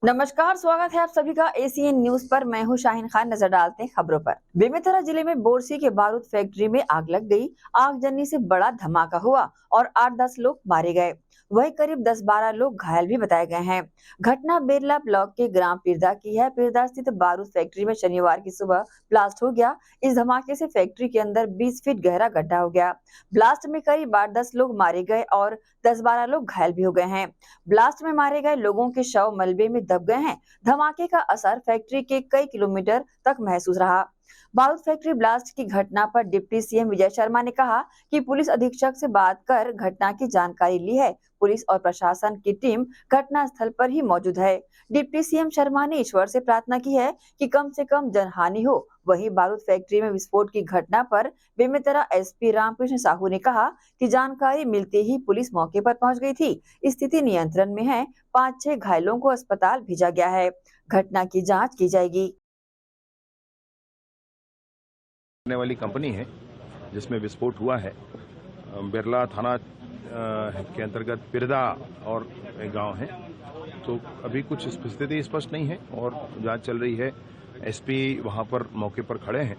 नमस्कार, स्वागत है आप सभी का एसीएन न्यूज पर। मैं हूं शाहीन खान। नजर डालते हैं खबरों पर। बेमेतरा जिले में बोरसी के बारूद फैक्ट्री में आग लग गई। आगजनी से बड़ा धमाका हुआ और 8-10 लोग मारे गए। वहीं करीब 10-12 लोग घायल भी बताए गए हैं। घटना बेरला ब्लॉक के ग्राम पिरदा की है। पिरदा स्थित बारूद फैक्ट्री में शनिवार की सुबह ब्लास्ट हो गया। इस धमाके से फैक्ट्री के अंदर 20 फीट गहरा गड्ढा हो गया। ब्लास्ट में करीब 8-10 लोग मारे गए और 10-12 लोग घायल भी हो गए हैं। ब्लास्ट में मारे गए लोगों के शव मलबे में दब गए हैं। धमाके का असर फैक्ट्री के कई किलोमीटर तक महसूस रहा। बारूद फैक्ट्री ब्लास्ट की घटना पर डिप्टी सीएम विजय शर्मा ने कहा कि पुलिस अधीक्षक से बात कर घटना की जानकारी ली है। पुलिस और प्रशासन की टीम घटना स्थल पर ही मौजूद है। डिप्टी सीएम शर्मा ने ईश्वर से प्रार्थना की है कि कम से कम जनहानि हो। वहीं बारूद फैक्ट्री में विस्फोट की घटना पर बेमेतरा एसपी रामकृष्ण साहू ने कहा कि जानकारी मिलते ही पुलिस मौके पर पहुंच गई थी। स्थिति नियंत्रण में है। 5-6 घायलों को अस्पताल भेजा गया है। घटना की जांच की जाएगी। वाली कंपनी है जिसमें विस्फोट हुआ है। बिरला थाना के अंतर्गत पिरदा और एक गांव है। तो अभी कुछ स्थिति स्पष्ट नहीं है और जांच चल रही है। एसपी वहां पर मौके पर खड़े हैं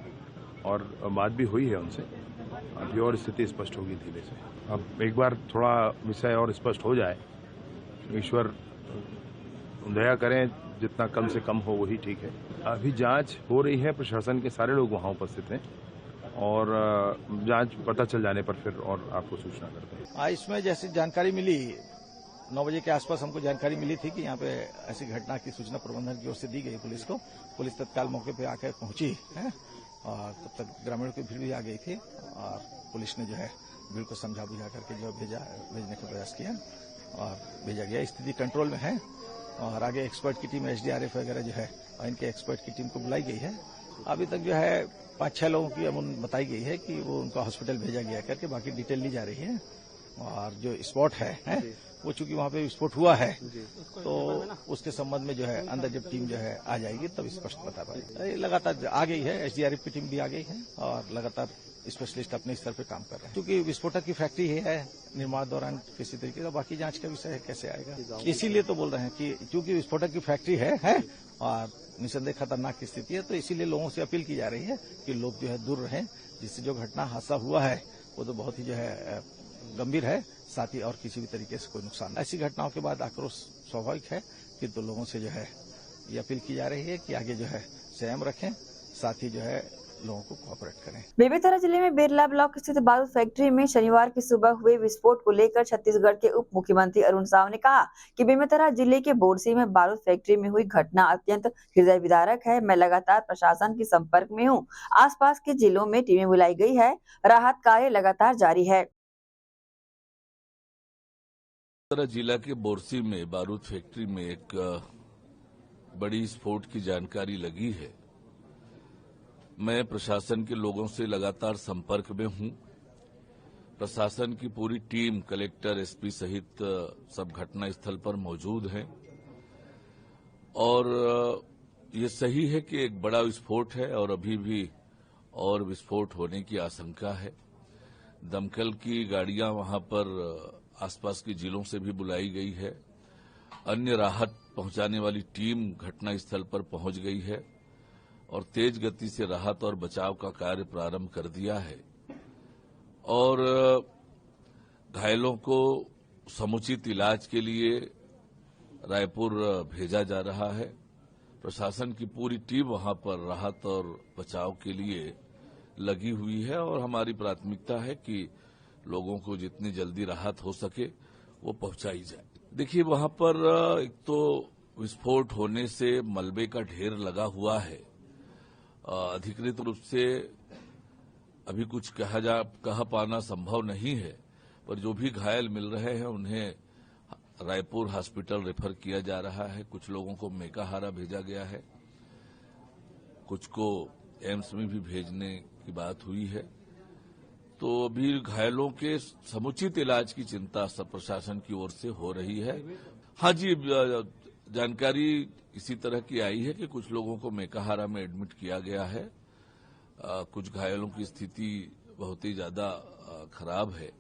और बात भी हुई है उनसे। अभी और स्थिति स्पष्ट होगी धीरे से। अब एक बार थोड़ा विषय और स्पष्ट हो जाए, ईश्वर दया करें, जितना कम से कम हो वही ठीक है। अभी जांच हो रही है, प्रशासन के सारे लोग वहां उपस्थित हैं और जांच पता चल जाने पर फिर और आपको सूचना करते हैं। इसमें जैसी जानकारी मिली 9 बजे के आसपास हमको जानकारी मिली थी कि यहाँ पे ऐसी घटना की सूचना प्रबंधन की ओर से दी गई पुलिस को। पुलिस तत्काल मौके पे आकर पहुंची है और तब तक ग्रामीणों की भीड़ भी आ गई थी और पुलिस ने जो है भीड़ को समझा बुझा करके जो भेजने का प्रयास किया और भेजा गया। स्थिति कंट्रोल में है और आगे एक्सपर्ट की टीम एसडीआरएफ वगैरह जो है और इनके एक्सपर्ट की टीम को बुलाई गई है। अभी तक जो है 5-6 लोगों की अमून बताई गई है कि वो उनको हॉस्पिटल भेजा गया करके, बाकी डिटेल ली जा रही है। और जो स्पॉट है वो चूंकि वहां पे विस्फोट हुआ है तो उसके संबंध में जो है अंदर जब टीम जो है आ जाएगी तब स्पष्ट बता पाएगी। लगातार आ गई है, एसडीआरएफ की टीम भी आ गई है और लगातार स्पेशलिस्ट अपने स्तर पे काम कर रहे हैं। क्योंकि विस्फोटक की फैक्ट्री है, निर्माण दौरान किसी तरीके का बाकी जांच का विषय है कैसे आएगा। इसीलिए तो बोल रहे हैं कि चूंकि विस्फोटक की फैक्ट्री है और निसंदेह खतरनाक की स्थिति है, तो इसीलिए लोगों से अपील की जा रही है कि लोग जो है दूर रहें। जिससे जो घटना हादसा हुआ है वो तो बहुत ही जो है गंभीर है, साथ ही और किसी भी तरीके से कोई नुकसान। ऐसी घटनाओं के बाद आक्रोश स्वाभाविक है, किंतु लोगों से जो है ये अपील की जा रही है कि आगे जो है संयम रखें, साथ ही जो है लोगों को कोऑपरेट करें। बेमेतरा जिले में बेरला ब्लॉक स्थित बारूद फैक्ट्री में शनिवार की सुबह हुए विस्फोट को लेकर छत्तीसगढ़ के उप मुख्यमंत्री अरुण साव ने कहा कि बेमेतरा जिले के बोरसी में बारूद फैक्ट्री में हुई घटना अत्यंत हृदय विदारक है। मैं लगातार प्रशासन के संपर्क में हूं। आसपास के जिलों में टीमें बुलाई गई है। राहत कार्य लगातार जारी है। जिला के बोरसी में बारूद फैक्ट्री में एक बड़ी विस्फोट की जानकारी लगी है। मैं प्रशासन के लोगों से लगातार संपर्क में हूं। प्रशासन की पूरी टीम, कलेक्टर, एसपी सहित सब घटना स्थल पर मौजूद हैं और ये सही है कि एक बड़ा विस्फोट है और अभी भी और विस्फोट होने की आशंका है। दमकल की गाड़ियां वहां पर आसपास के जिलों से भी बुलाई गई है। अन्य राहत पहुंचाने वाली टीम घटना स्थल पर पहुंच गई है और तेज गति से राहत और बचाव का कार्य प्रारंभ कर दिया है और घायलों को समुचित इलाज के लिए रायपुर भेजा जा रहा है। प्रशासन की पूरी टीम वहां पर राहत और बचाव के लिए लगी हुई है और हमारी प्राथमिकता है कि लोगों को जितनी जल्दी राहत हो सके वो पहुंचाई जाए। देखिए, वहां पर एक तो विस्फोट होने से मलबे का ढेर लगा हुआ है। अधिकृत रूप से अभी कुछ कह पाना संभव नहीं है, पर जो भी घायल मिल रहे हैं उन्हें रायपुर हॉस्पिटल रेफर किया जा रहा है। कुछ लोगों को मेकाहारा भेजा गया है, कुछ को एम्स में भी भेजने की बात हुई है। तो अभी घायलों के समुचित इलाज की चिंता सब प्रशासन की ओर से हो रही है। हाँ जी, जानकारी इसी तरह की आई है कि कुछ लोगों को मेकाहारा में एडमिट किया गया है। कुछ घायलों की स्थिति बहुत ही ज्यादा खराब है,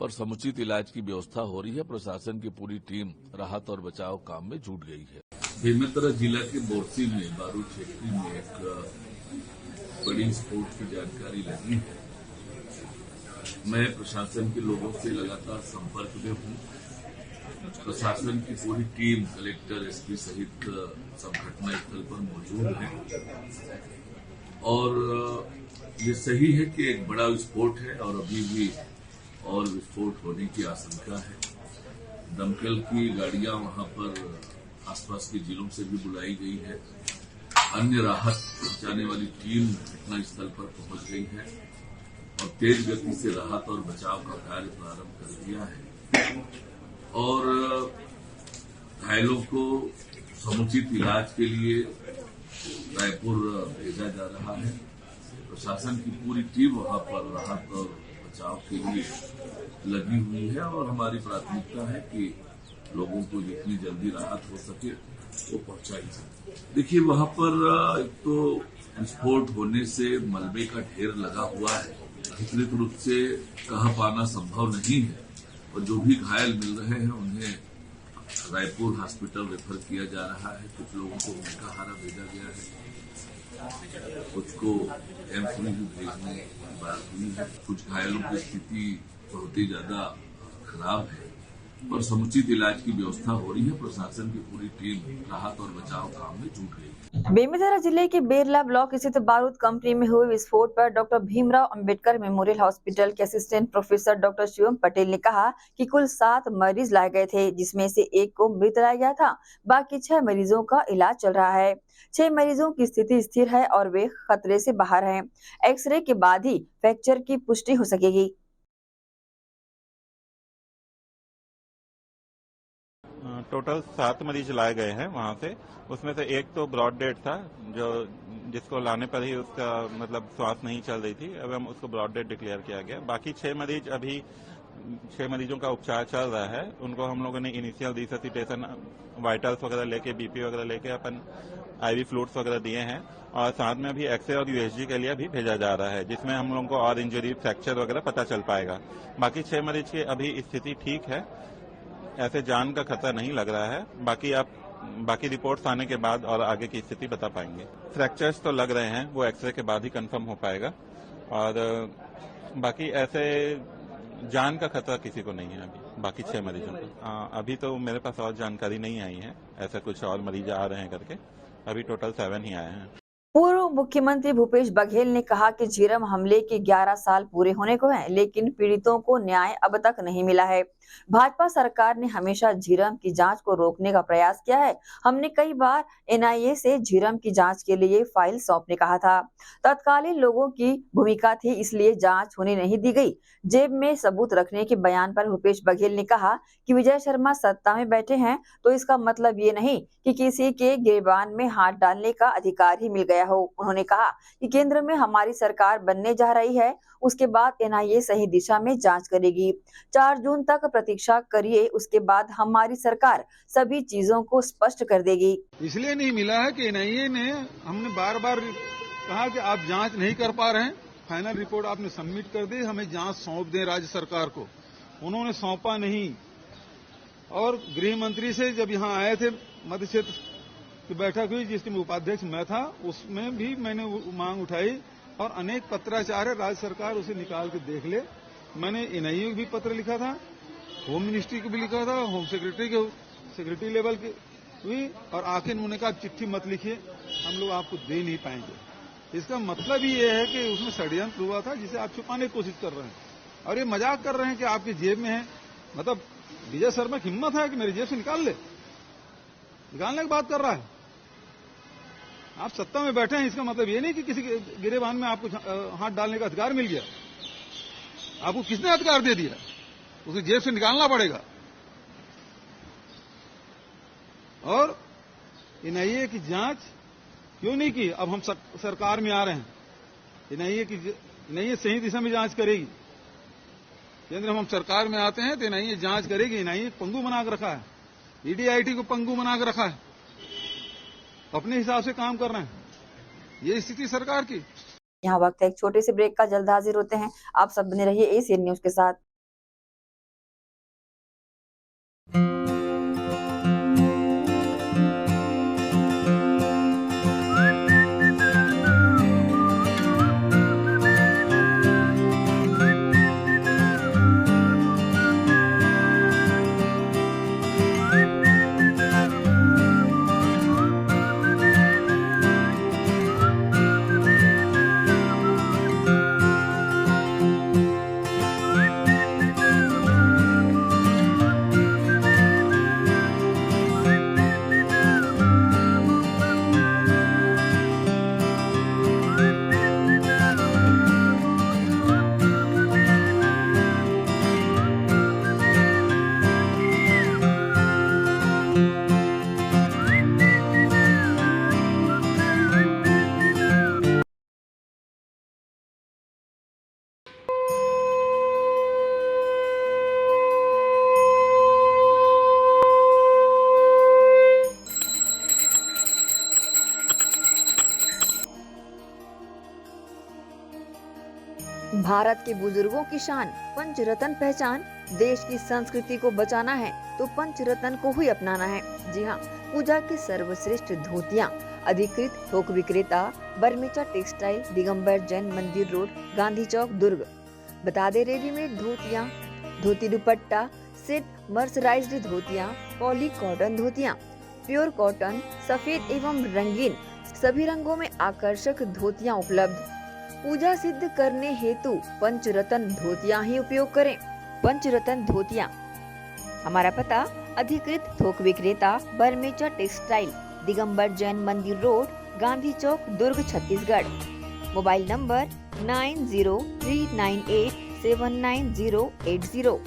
पर समुचित इलाज की व्यवस्था हो रही है। प्रशासन की पूरी टीम राहत और बचाव काम में जुट गई है। बेमेतरा जिला के बोरसी में बारूद फैक्ट्री में एक बड़ी विस्फोट की जानकारी लगी है। मैं प्रशासन के लोगों से लगातार संपर्क में हूं। प्रशासन की पूरी टीम कलेक्टर, एसपी सहित सब घटनास्थल पर मौजूद है और ये सही है कि एक बड़ा विस्फोट है और अभी भी और विस्फोट होने की आशंका है। दमकल की गाड़ियां वहां पर आसपास के जिलों से भी बुलाई गई है। अन्य राहत पहुंचाने वाली टीम घटनास्थल पर पहुंच गई है और तेज गति से राहत और बचाव का कार्य प्रारंभ कर दिया है और घायलों को समुचित इलाज के लिए रायपुर भेजा जा रहा है। प्रशासन की पूरी टीम वहां पर राहत और बचाव के लिए लगी हुई है और हमारी प्राथमिकता है कि लोगों को जितनी जल्दी राहत हो सके वो पहुंचाई जाए। देखिए, वहां पर एक तो विस्फोट होने से मलबे का ढेर लगा हुआ है, विस्तृत रूप से कह पाना संभव नहीं है और जो भी घायल मिल रहे हैं उन्हें रायपुर हॉस्पिटल रेफर किया जा रहा है। कुछ लोगों को मेकाहारा भेजा गया है, कुछ को एम्स में भी भेजने की बात हुई है। कुछ घायलों की स्थिति बहुत ही ज्यादा खराब है और समुचित इलाज की व्यवस्था हो रही है। प्रशासन की पूरी टीम राहत और बचाव काम में जुट गई। बेमेतरा जिले के बेरला ब्लॉक स्थित बारूद कंपनी में हुए विस्फोट पर doctor Bhimrao Ambedkar memorial hospital के assistant professor doctor Shivam Patel ने कहा कि कुल 7 मरीज लाए गए थे, जिसमें से 1 को मृत लाया गया था। बाकी 6 मरीजों का इलाज चल रहा है। 6 मरीजों की स्थिति स्थिर है और वे खतरे से बाहर हैं। एक्सरे के बाद ही फ्रैक्चर की पुष्टि हो सकेगी। टोटल 7 मरीज लाए गए हैं वहां से। उसमें से 1 तो ब्रॉड डेड था, जिसको लाने पर ही उसका मतलब श्वास नहीं चल रही थी। अब हम उसको ब्रॉड डेड डिक्लेयर किया गया। बाकी 6 मरीज अभी 6 मरीजों का उपचार चल रहा है। उनको हम लोगों ने इनिशियल रिससिटेशन, वाइटल्स वगैरह लेके, बीपी वगैरह लेके अपन आईवी फ्लूइड्स वगैरह दिए हैं और साथ में अभी एक्सरे और यूएसजी के लिए भी भेजा जा रहा है, जिसमें हम लोगों को और इंजरी, फ्रैक्चर वगैरह पता चल पाएगा। बाकी 6 मरीज की अभी स्थिति ठीक है, ऐसे जान का खतरा नहीं लग रहा है। बाकी रिपोर्ट्स आने के बाद और आगे की स्थिति बता पाएंगे। फ्रैक्चर्स तो लग रहे हैं, वो एक्सरे के बाद ही कंफर्म हो पाएगा और बाकी ऐसे जान का खतरा किसी को नहीं है अभी बाकी 6 मरीजों को। अभी तो मेरे पास और जानकारी नहीं आई है ऐसा कुछ और मरीज आ रहे हैं करके। अभी टोटल 7 ही आए हैं। पूर्व मुख्यमंत्री भूपेश बघेल ने कहा कि झीरम हमले के 11 साल पूरे होने को हैं, लेकिन पीड़ितों को न्याय अब तक नहीं मिला है। भाजपा सरकार ने हमेशा झीरम की जांच को रोकने का प्रयास किया है। हमने कई बार एनआईए से झीरम की जांच के लिए फाइल सौंपने कहा था। तत्कालीन लोगों की भूमिका थी, इसलिए जांच होने नहीं दी गई। जेब में सबूत रखने के बयान पर भूपेश बघेल ने कहा कि विजय शर्मा सत्ता में बैठे हैं तो इसका मतलब ये नहीं कि किसी के गिरबान में हाथ डालने का अधिकार ही मिल गया हो। उन्होंने कहा कि केंद्र में हमारी सरकार बनने जा रही है, उसके बाद एनआईए सही दिशा में जांच करेगी। 4 जून तक प्रतीक्षा करिए, उसके बाद हमारी सरकार सभी चीजों को स्पष्ट कर देगी। इसलिए नहीं मिला है कि एनआईए ने, हमने बार बार कहा कि आप जांच नहीं कर पा रहे हैं, फाइनल रिपोर्ट आपने सबमिट कर दी, हमें जांच सौंप दें राज्य सरकार को। उन्होंने सौंपा नहीं। और गृह मंत्री से जब यहाँ आए थे, मध्य क्षेत्र की बैठक हुई जिसके उपाध्यक्ष मैं था, उसमें भी मैंने मांग उठाई और अनेक पत्राचार है, राज्य सरकार उसे निकाल के देख ले। मैंने एनआईए को भी पत्र लिखा था, होम मिनिस्ट्री को भी लिखा था, होम सेक्रेटरी लेवल की हुई और आखिर उन्होंने कहा चिट्ठी मत लिखिए, हम लोग आपको दे नहीं पाएंगे। इसका मतलब ही ये है कि उसमें षड्यंत्र हुआ था जिसे आप छुपाने की कोशिश कर रहे हैं और ये मजाक कर रहे हैं कि आपकी जेब में है। मतलब विजय शर्मा की हिम्मत है कि मेरी जेब से निकाल ले, निकालने की बात कर रहा है। आप सत्ता में बैठे हैं, इसका मतलब ये नहीं कि किसी गिरेबान में आपको हाथ डालने का अधिकार मिल गया। आपको किसने अधिकार दे दिया? उसे जेब से निकालना पड़ेगा। और एनआईए की जांच क्यों नहीं की? अब हम सरकार में आ रहे हैं, एनआईए सही दिशा में जांच करेगी। केंद्र में हम सरकार में आते हैं तो एनआईए जांच करेगी। एनआईए पंगु बना के रखा है, ईडीआईटी को पंगु बना के रखा है, अपने हिसाब से काम कर रहे हैं। ये स्थिति सरकार की। यहाँ वक्त है एक छोटे से ब्रेक का, जल्द हाजिर होते हैं। आप सब बने रहिए एसीएन न्यूज के साथ। भारत के बुजुर्गों की शान, पंचरत्न पहचान। देश की संस्कृति को बचाना है तो पंचरत्न को ही अपनाना है। जी हाँ, पूजा की सर्वश्रेष्ठ धोतियाँ। अधिकृत थोक विक्रेता बरमेचा टेक्सटाइल, दिगंबर जैन मंदिर रोड, गांधी चौक, दुर्ग। बता दे रेडीमेड धोतियाँ, धोती दुपट्टा सेट, मर्सराइज्ड धोतियाँ, पॉली कॉटन धोतियाँ, प्योर कॉटन, सफेद एवं रंगीन सभी रंगों में आकर्षक धोतियाँ उपलब्ध। पूजा सिद्ध करने हेतु पंचरत्न धोतियाँ ही उपयोग करें। पंचरत्न धोतियाँ। हमारा पता अधिकृत थोक विक्रेता Barmecha textile, Digambar Jain Mandir road, Gandhi Chowk, Durg, Chhattisgarh. Mobile number 9039879080।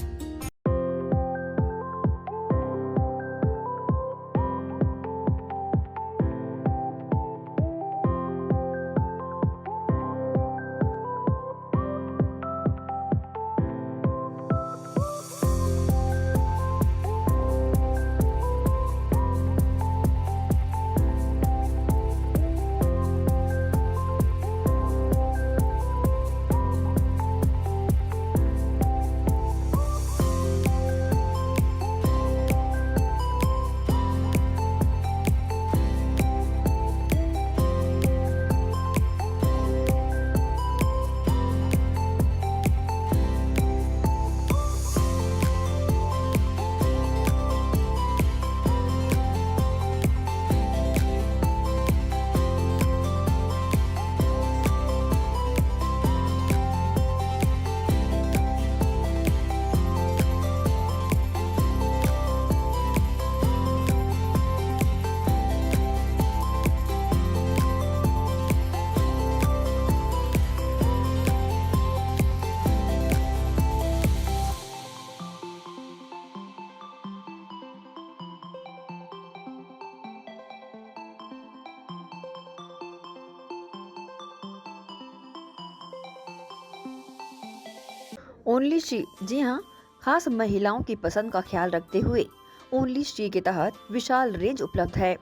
Only she. जी हाँ, खास महिलाओं की पसंद का ख्याल रखते हुए ओनली शी के तहत विशाल रेंज उपलब्ध है।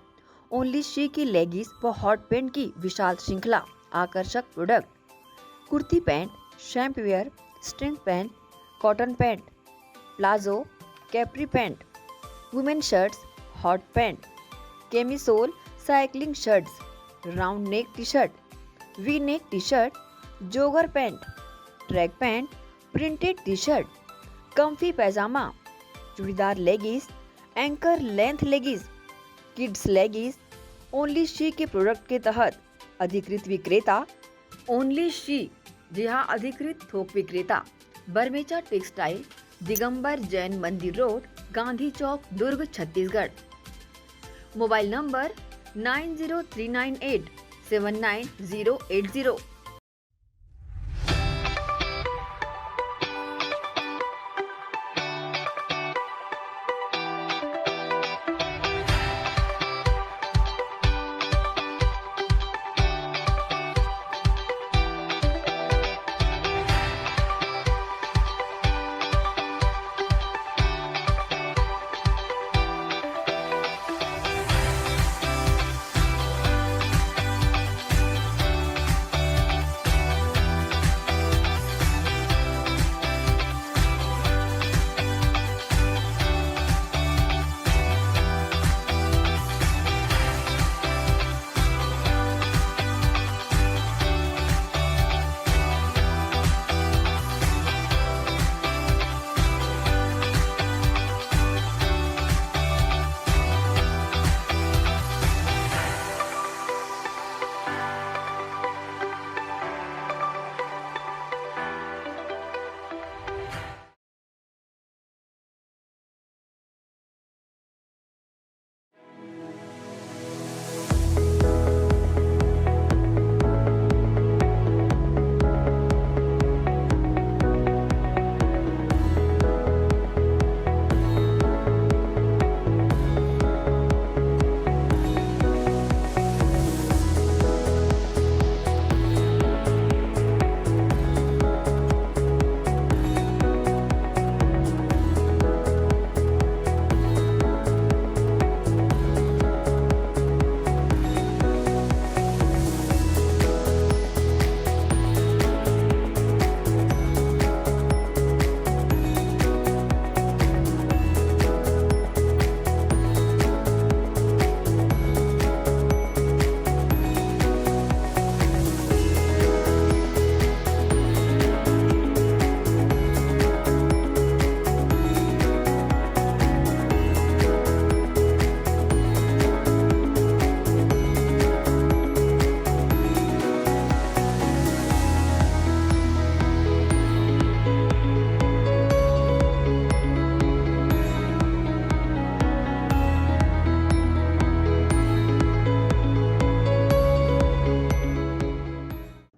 ओनली शी की लेगिस व हॉट पैंट की विशाल श्रृंखला, आकर्षक product, kurti pant, shapewear, string pant, cotton pant, palazzo, capri pant, women shirts, hot pant, camisole, cycling shirts, round neck T shirt, V neck T shirt, jogger pant, track pant, printed T shirt, comfy pyjama, churidar leggings, ankle length leggings, kids leggings. Only she के product के तहत अधिकृत विक्रेता only she. जी हाँ, अधिकृत थोक विक्रेता Barmecha textile, Digambar Jain Mandir road, Gandhi Chowk, Durg, Chhattisgarh. Mobile number 9039879080।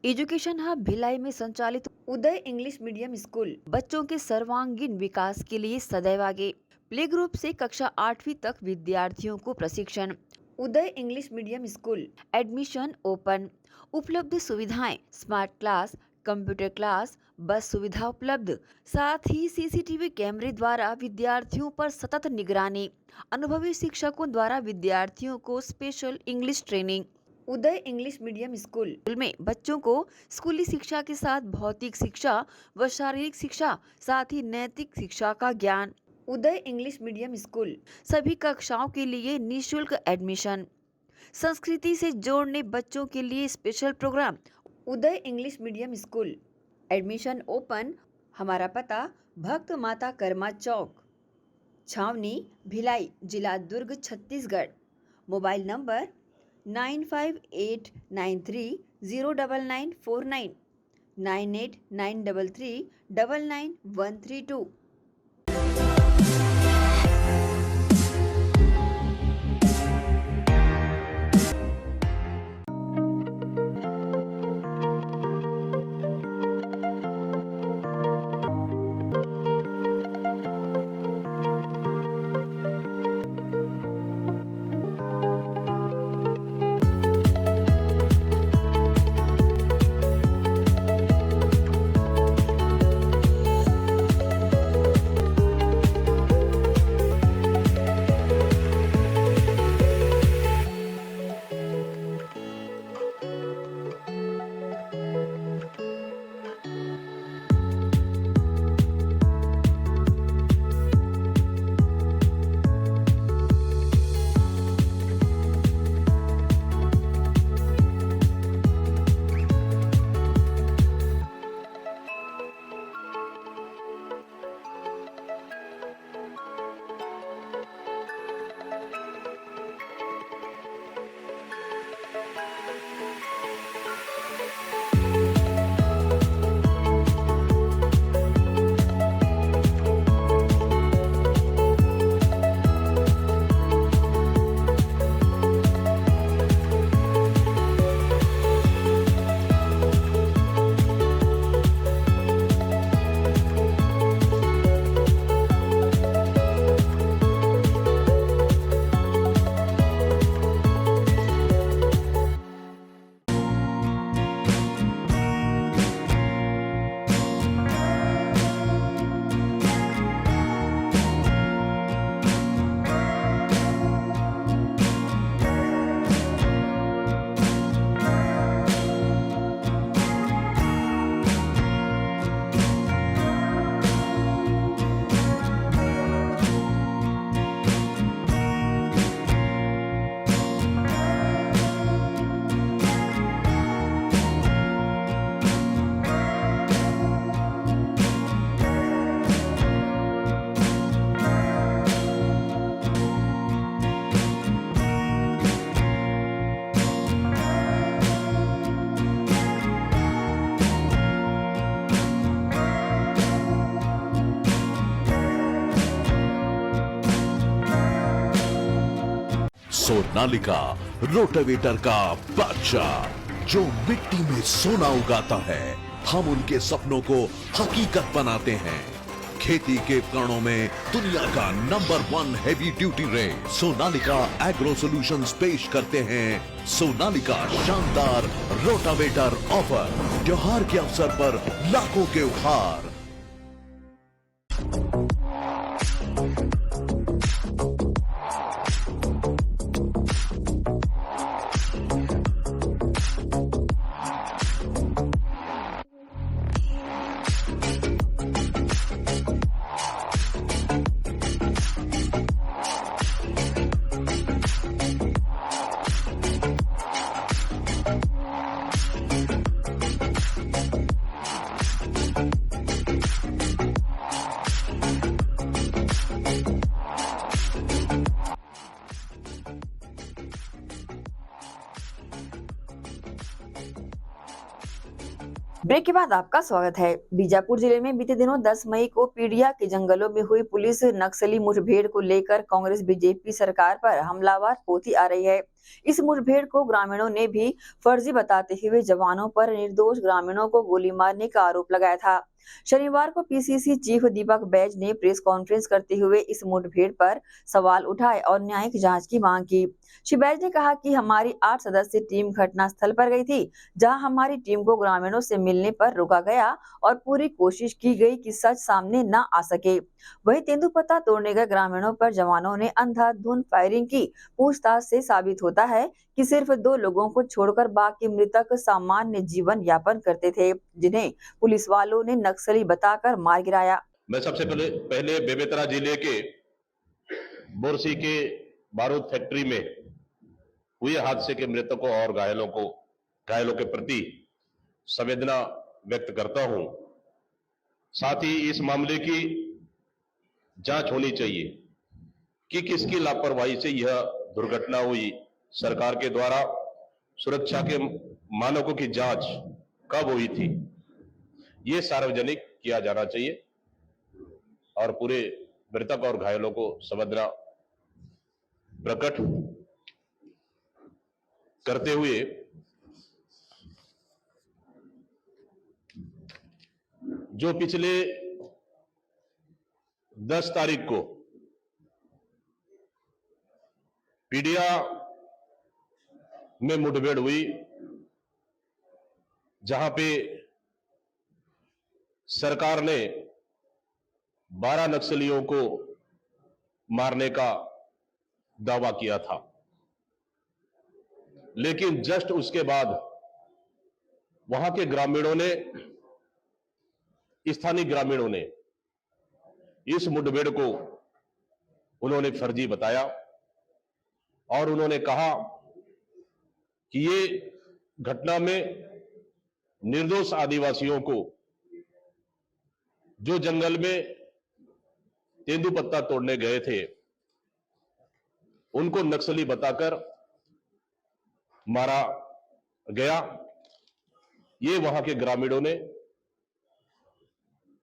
Education hub Bhilai में संचालित उदय इंग्लिश मीडियम स्कूल बच्चों के सर्वांगीण विकास के लिए सदैव आगे। प्ले ग्रुप से कक्षा 8वीं तक विद्यार्थियों को प्रशिक्षण। Uday English medium school admission open. उपलब्ध सुविधाएं स्मार्ट क्लास, कंप्यूटर क्लास, बस सुविधा उपलब्ध, साथ ही सीसीटीवी कैमरे द्वारा विद्यार्थियों पर सतत निगरानी। अनुभवी शिक्षकों द्वारा विद्यार्थियों को स्पेशल इंग्लिश ट्रेनिंग। उदय इंग्लिश मीडियम स्कूल में बच्चों को स्कूली शिक्षा के साथ भौतिक शिक्षा व शारीरिक शिक्षा, साथ ही नैतिक शिक्षा का ज्ञान। उदय इंग्लिश मीडियम स्कूल सभी कक्षाओं के लिए निःशुल्क एडमिशन। संस्कृति से जोड़ने बच्चों के लिए special program. Uday English medium school admission open. हमारा पता भक्त माता कर्मा चौक, छावनी, भिलाई, जिला Durg, Chhattisgarh. Mobile number 9589309949, 9893399132। Sonalika rotavator का बादशाह जो मिट्टी में सोना उगाता है। हम उनके सपनों को हकीकत बनाते हैं। खेती के उपकरणों में दुनिया का number 1 heavy duty range Sonalika agro solutions पेश करते हैं सोनालिका शानदार रोटावेटर ऑफर। त्योहार के अवसर पर लाखों के उपहार। ब्रेक के बाद आपका स्वागत है। बीजापुर जिले में बीते दिनों 10 मई को पीडिया के जंगलों में हुई पुलिस नक्सली मुठभेड़ को लेकर कांग्रेस बीजेपी सरकार पर हमलावर होती आ रही है। इस मुठभेड़ को ग्रामीणों ने भी फर्जी बताते हुए जवानों पर निर्दोष ग्रामीणों को गोली मारने का आरोप लगाया था। शनिवार को पीसीसी चीफ दीपक बैज ने प्रेस कॉन्फ्रेंस करते हुए इस मुठभेड़ पर सवाल उठाए और न्यायिक जांच की मांग की। श्री बैज ने कहा कि हमारी 8 सदस्यीय टीम घटनास्थल पर गई थी, जहां हमारी टीम को ग्रामीणों से मिलने पर रोका गया और पूरी कोशिश की गई कि सच सामने न आ सके। वहीं तेंदुपत्ता तोड़ने गए ग्रामीणों पर जवानों ने अंधाधुंध फायरिंग की। पूछताछ से साबित होता है कि सिर्फ 2 लोगों को छोड़कर बाकी मृतक सामान्य जीवन यापन करते थे, जिन्हें पुलिस वालों ने नक्सली बताकर मार गिराया। मैं सबसे पहले बेमेतरा जिले के बोरसी के बारूद फैक्ट्री में हुए हादसे के मृतकों और घायलों के प्रति संवेदना व्यक्त करता हूं। साथ ही इस मामले की जांच होनी चाहिए कि किसकी लापरवाही से यह दुर्घटना हुई। सरकार के द्वारा सुरक्षा के मानकों की जांच कब हुई थी, ये सार्वजनिक किया जाना चाहिए और पूरे मृतक और घायलों को संवेदना प्रकट करते हुए जो पिछले 10 तारीख को पीडिया में मुठभेड़ हुई, जहां पे सरकार ने 12 नक्सलियों को मारने का दावा किया था, लेकिन जस्ट उसके बाद वहां के स्थानीय ग्रामीणों ने इस मुठभेड़ को उन्होंने फर्जी बताया और उन्होंने कहा कि ये घटना में निर्दोष आदिवासियों को जो जंगल में तेंदुपत्ता तोड़ने गए थे, उनको नक्सली बताकर मारा गया। ये वहां के ग्रामीणों ने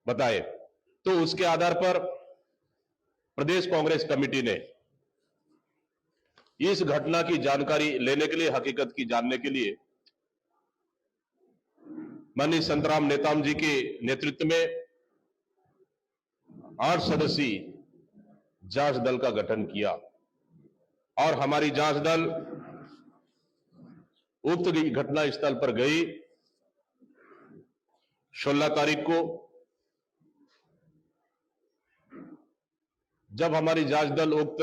बताए। तो उसके आधार पर प्रदेश कांग्रेस कमेटी ने इस घटना की जानकारी लेने के लिए, हकीकत की जानने के लिए माननीय संतराम नेताम जी के नेतृत्व में 8 सदस्यीय जांच दल का गठन किया और हमारी जांच दल उक्त घटना स्थल पर गई। 16 तारीख को जब हमारी जांच दल उक्त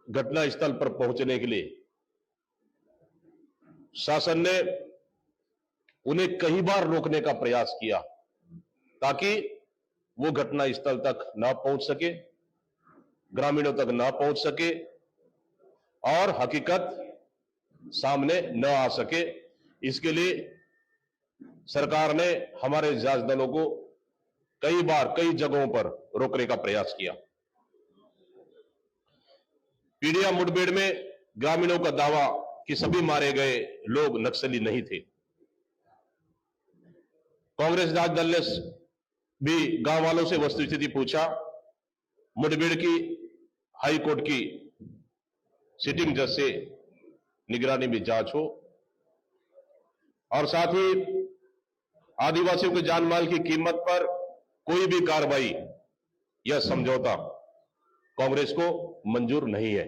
घटना स्थल पर पहुंचने के लिए, शासन ने उन्हें कई बार रोकने का प्रयास किया ताकि वो घटना स्थल तक ना पहुंच सके, ग्रामीणों तक ना पहुंच सके और हकीकत सामने न आ सके। इसके लिए सरकार ने हमारे जांच दलों को कई बार कई जगहों पर रोकने का प्रयास किया। पीडिया मुठभेड़ में ग्रामीणों का दावा कि सभी मारे गए लोग नक्सली नहीं थे। कांग्रेस जांच दल ने भी गांव वालों से वस्तुस्थिति पूछा। मुठभेड़ की हाई कोर्ट की सिटिंग जज से निगरानी में जांच हो और साथ ही आदिवासियों के जान माल की कीमत पर कोई भी कार्रवाई या समझौता कांग्रेस को मंजूर नहीं है।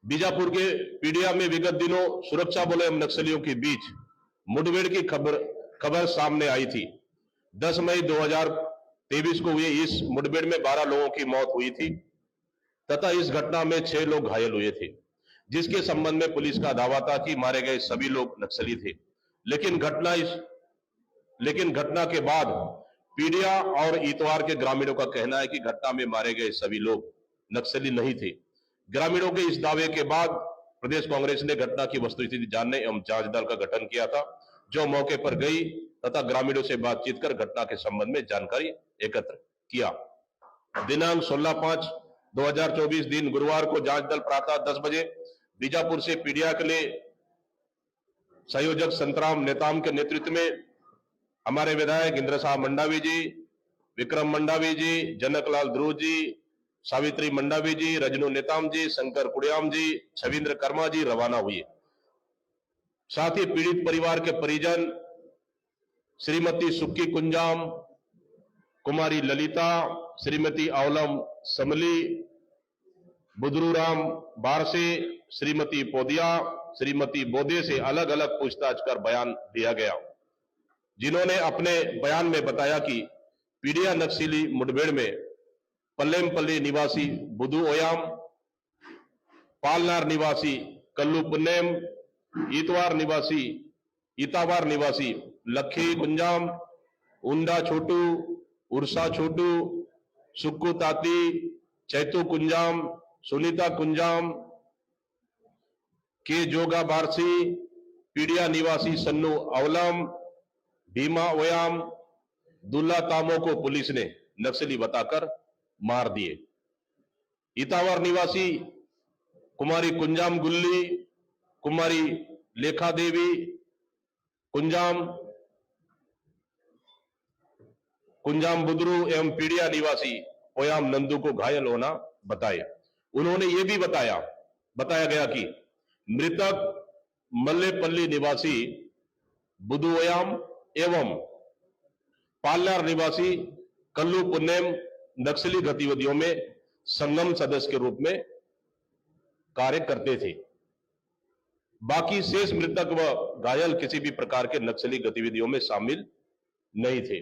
बीजापुर के पीडिया में विगत दिनों सुरक्षा बलों एवं नक्सलियों के बीच मुठभेड़ की खबर सामने आई थी। 10 मई 2023 को हुए इस मुठभेड़ में 12 लोगों की मौत हुई थी तथा इस घटना में 6 लोग घायल हुए थे, जिसके संबंध में पुलिस का दावा था कि मारे गए सभी लोग नक्सली थे। लेकिन घटना के बाद पीडिया और इतवार के ग्रामीणों का कहना है कि घटना में मारे गए सभी लोग नक्सली नहीं थे। ग्रामीणों के इस दावे के बाद प्रदेश कांग्रेस ने घटना की वस्तुस्थिति जानने एवं जांच दल का गठन किया था, जो मौके पर गई तथा ग्रामीणों से बातचीत कर घटना के संबंध में जानकारी एकत्र किया। दिनांक 16/5/2024 दिन गुरुवार को जांच दल प्रातः 10 बजे बीजापुर से पीडिया के लिए संयोजक संतराम नेताम के नेतृत्व में हमारे विधायक इंद्र साहब मंडावी जी, विक्रम मंडावी जी, जनकलाल ध्रुव जी, सावित्री मंडावी जी, रजनू नेताम जी, शंकर कुड़ियाम जी, छविंद्र कर्मा जी रवाना हुए। साथ ही पीड़ित परिवार के परिजन श्रीमती सुक्की कुंजाम, कुमारी ललिता, श्रीमती अवलम समली, बुदरूराम बारसे, श्रीमती पोदिया, श्रीमती बोदे से अलग अलग पूछताछ कर बयान दिया गया, जिन्होंने अपने बयान में बताया कि पीड़िया नक्सली मुठभेड़ में पल्लेमपल्ली निवासी बुधू ओयाम, पालनार निवासी कल्लू पुन्नेम, ईतावार निवासी लखी कुंजाम, उंडा छोटू, उर्सा छोटू, सुक्कू ताती, चैतू कुंजाम, सुनीता कुंजाम, के जोगा बारसी, पीड़िया निवासी सन्नू अवलम, भीमा ओयाम, दुल्ला तामो को पुलिस ने नक्सली बताकर मार दिए। ईतावार निवासी कुमारी कुंजाम गुल्ली, कुमारी लेखा देवी कुंजाम बुदरू एवं पीड़िया निवासी ओयाम नंदू को घायल होना बताया। उन्होंने ये भी बताया गया कि मृतक मल्लेपल्ली निवासी बुदू ओयाम एवं पालनार निवासी कल्लू पुन्नेम नक्सली गतिविधियों में संगम सदस्य के रूप में कार्य करते थे। बाकी शेष मृतक व घायल किसी भी प्रकार के नक्सली गतिविधियों में शामिल नहीं थे।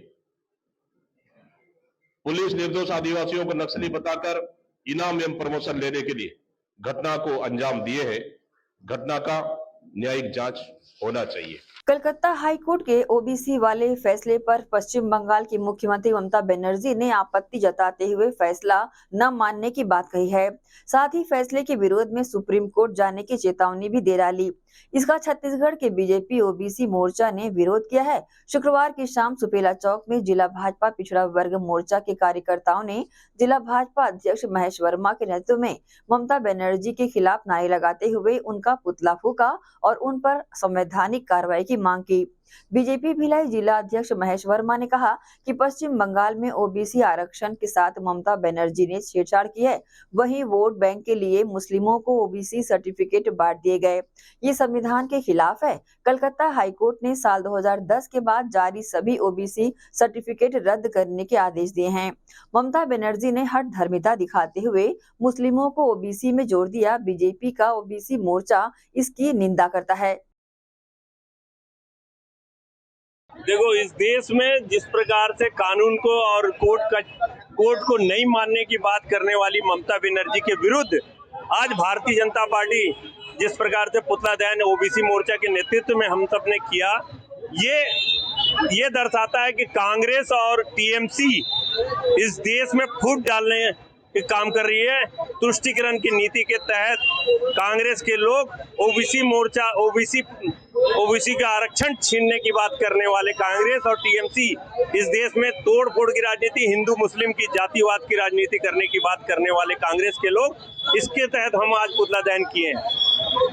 पुलिस निर्दोष आदिवासियों को नक्सली बताकर इनाम एवं प्रमोशन लेने के लिए घटना को अंजाम दिए हैं। घटना का न्यायिक जांच होना चाहिए। कलकत्ता हाई कोर्ट के ओबीसी वाले फैसले पर पश्चिम बंगाल की मुख्यमंत्री ममता बनर्जी ने आपत्ति जताते हुए फैसला न मानने की बात कही है। साथ ही फैसले के विरोध में सुप्रीम कोर्ट जाने की चेतावनी भी दे डाली। इसका छत्तीसगढ़ के बीजेपी ओबीसी मोर्चा ने विरोध किया है। शुक्रवार की शाम सुपेला चौक में जिला भाजपा पिछड़ा वर्ग मोर्चा के कार्यकर्ताओं ने जिला भाजपा अध्यक्ष महेश वर्मा के नेतृत्व में ममता बनर्जी के खिलाफ नारे लगाते हुए उनका पुतला फूका और उन पर संवैधानिक कार्रवाई की मांग की। बीजेपी भिलाई जिला अध्यक्ष महेश वर्मा ने कहा कि पश्चिम बंगाल में ओबीसी आरक्षण के साथ ममता बनर्जी ने छेड़छाड़ की है। वहीं वोट बैंक के लिए मुस्लिमों को ओबीसी सर्टिफिकेट बांट दिए गए, ये संविधान के खिलाफ है। कलकत्ता हाईकोर्ट ने साल 2010 के बाद जारी सभी ओबीसी सर्टिफिकेट रद्द करने के आदेश दिए हैं। ममता बनर्जी ने हठधर्मिता दिखाते हुए मुस्लिमों को ओबीसी में जोड़ दिया। बीजेपी का ओबीसी मोर्चा इसकी निंदा करता है। देखो, इस देश में जिस प्रकार से कानून को और कोर्ट को नहीं मानने की बात करने वाली ममता बनर्जी के विरुद्ध आज भारतीय जनता पार्टी जिस प्रकार से पुतला दहन ओबीसी मोर्चा के नेतृत्व में हम सब ने किया, ये दर्शाता है कि कांग्रेस और टीएमसी इस देश में फूट डालने के काम कर रही है। तुष्टीकरण की नीति के तहत कांग्रेस के लोग ओबीसी मोर्चा ओबीसी का आरक्षण छीनने की बात करने वाले कांग्रेस और टीएमसी इस देश में तोड़ फोड़ की राजनीति, हिंदू मुस्लिम की जातिवाद की राजनीति करने की बात करने वाले कांग्रेस के लोग, इसके तहत हम आज पुतला दहन किए हैं।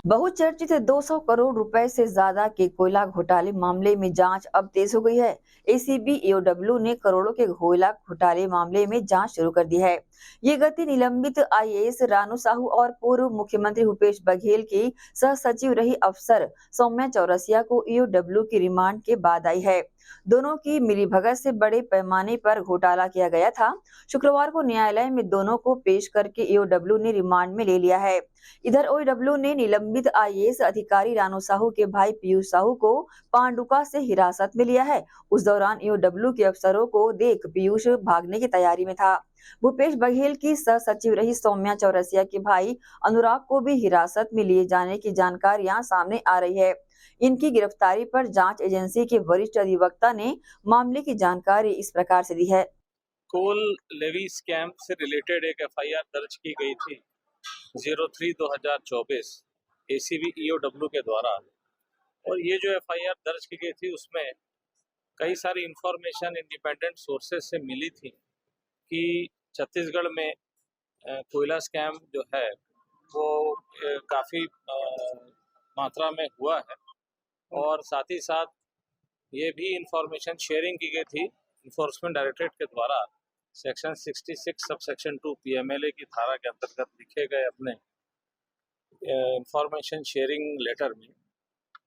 बहुचर्चित 200 करोड़ रुपए से ज्यादा के कोयला घोटाले मामले में जांच अब तेज हो गई है। एसीबी ईओडब्ल्यू ने करोड़ों के कोयला घोटाले मामले में जांच शुरू कर दी है। ये गति निलंबित आईएएस रानू साहू और पूर्व मुख्यमंत्री भूपेश बघेल की सह सचिव रही अफसर सौम्या चौरसिया को ईओडब्ल्यू की रिमांड के बाद आई है। दोनों की मिलीभगत से बड़े पैमाने पर घोटाला किया गया था। शुक्रवार को न्यायालय में दोनों को पेश करके ईओडब्ल्यू ने रिमांड में ले लिया है। इधर ईओडब्ल्यू ने निलंबित आईएएस अधिकारी रानू साहू के भाई पीयूष साहू को पांडुका से हिरासत में लिया है। उस दौरान ईओडब्ल्यू के अफसरों को देख पीयूष भागने की तैयारी में था। भूपेश बघेल की सह सचिव रही सौम्या चौरसिया के भाई अनुराग को भी हिरासत में लिए जाने की जानकारियां सामने आ रही है। इनकी गिरफ्तारी पर जांच एजेंसी के वरिष्ठ अधिवक्ता ने मामले की जानकारी इस प्रकार से दी है। कोल लेवी स्कैम से रिलेटेड एक एफआईआर दर्ज की गई थी 03/2024 एसीबी ईओडब्ल्यू के द्वारा, और ये जो एफआईआर दर्ज की गई थी उसमें कई सारी इंफॉर्मेशन इंडिपेंडेंट सोर्सेज से मिली थी कि छत्तीसगढ़ में कोयला स्कैम जो है वो काफ़ी मात्रा में हुआ है, और साथ ही साथ ये भी इंफॉर्मेशन शेयरिंग की गई थी इन्फोर्समेंट डायरेक्टरेट के द्वारा सेक्शन 66 सब सेक्शन 2 PMLA की धारा के अंतर्गत लिखे गए अपने इंफॉर्मेशन शेयरिंग लेटर में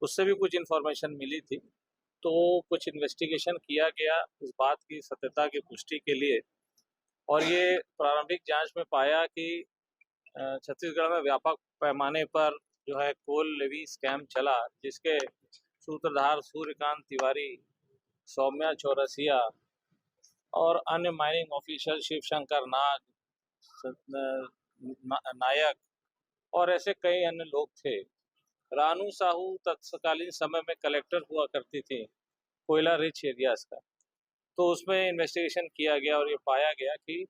उससे भी कुछ इंफॉर्मेशन मिली थी, तो कुछ इन्वेस्टिगेशन किया गया इस बात की सत्यता की पुष्टि के लिए, और ये प्रारंभिक जांच में पाया कि छत्तीसगढ़ में व्यापक पैमाने पर जो है कोल लेवी स्कैम चला, जिसके सूत्रधार सूर्यकांत तिवारी, सौम्या चौरसिया और अन्य माइनिंग ऑफिशियल शिवशंकर नायक और ऐसे कई अन्य लोग थे। रानू साहू तत्कालीन समय में कलेक्टर हुआ करती थी कोयला रिच एरियाज का, तो उसमें इन्वेस्टिगेशन किया गया और ये पाया गया कि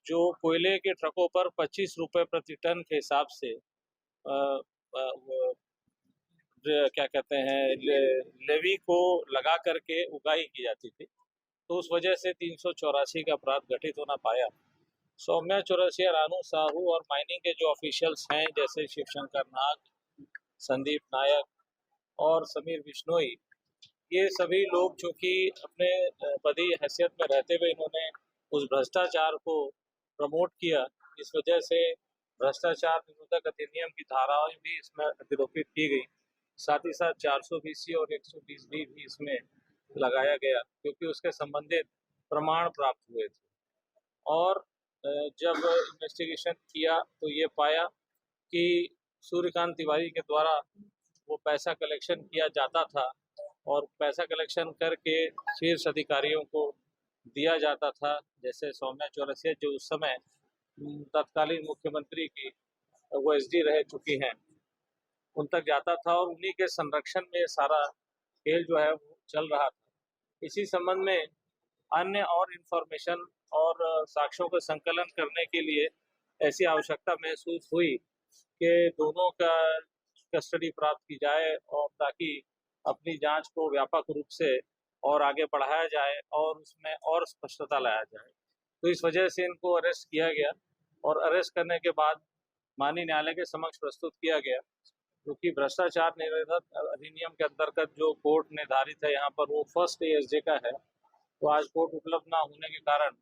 जो कोयले के ट्रकों पर 25 रुपए प्रति टन के हिसाब से क्या कहते हैं लेवी को लगा करके उगाही की जाती थी, तो उस वजह से 384 का अपराध घटित होना पाया। सौम्या चौरसिया, रानू साहू और माइनिंग के जो ऑफिशियल्स हैं जैसे शिवशंकर नाग, संदीप नायक और समीर बिश्नोई, ये सभी लोग चूँकि अपने पदी हैसियत में रहते हुए इन्होंने उस भ्रष्टाचार को प्रमोट किया, इस वजह से भ्रष्टाचार निरोधक अधिनियम की धाराएं भी इसमें अधिरोपित की गई। साथ ही साथ 420C और 120B भी इसमें लगाया गया, क्योंकि उसके संबंधित प्रमाण प्राप्त हुए थे। और जब इन्वेस्टिगेशन किया तो ये पाया कि सूर्यकांत तिवारी के द्वारा वो पैसा कलेक्शन किया जाता था और पैसा कलेक्शन करके शीर्ष अधिकारियों को दिया जाता था, जैसे सौम्या चौरसिया जो उस समय तत्कालीन मुख्यमंत्री की वो SD रह चुकी हैं, उन तक जाता था और उन्हीं के संरक्षण में ये सारा खेल जो है वो चल रहा था। इसी संबंध में अन्य और इन्फॉर्मेशन और साक्ष्यों का संकलन करने के लिए ऐसी आवश्यकता महसूस हुई कि दोनों का कस्टडी प्राप्त की जाए और ताकि अपनी जांच को व्यापक रूप से और आगे बढ़ाया जाए और उसमें और स्पष्टता लाया जाए। तो इस वजह से इनको अरेस्ट किया गया और अरेस्ट करने के बाद माननीय न्यायालय के समक्ष प्रस्तुत किया गया, क्योंकि भ्रष्टाचार निरोधक अधिनियम के अंतर्गत जो कोर्ट निर्धारित है यहाँ पर वो फर्स्ट ASJ का है, तो आज कोर्ट उपलब्ध ना होने के कारण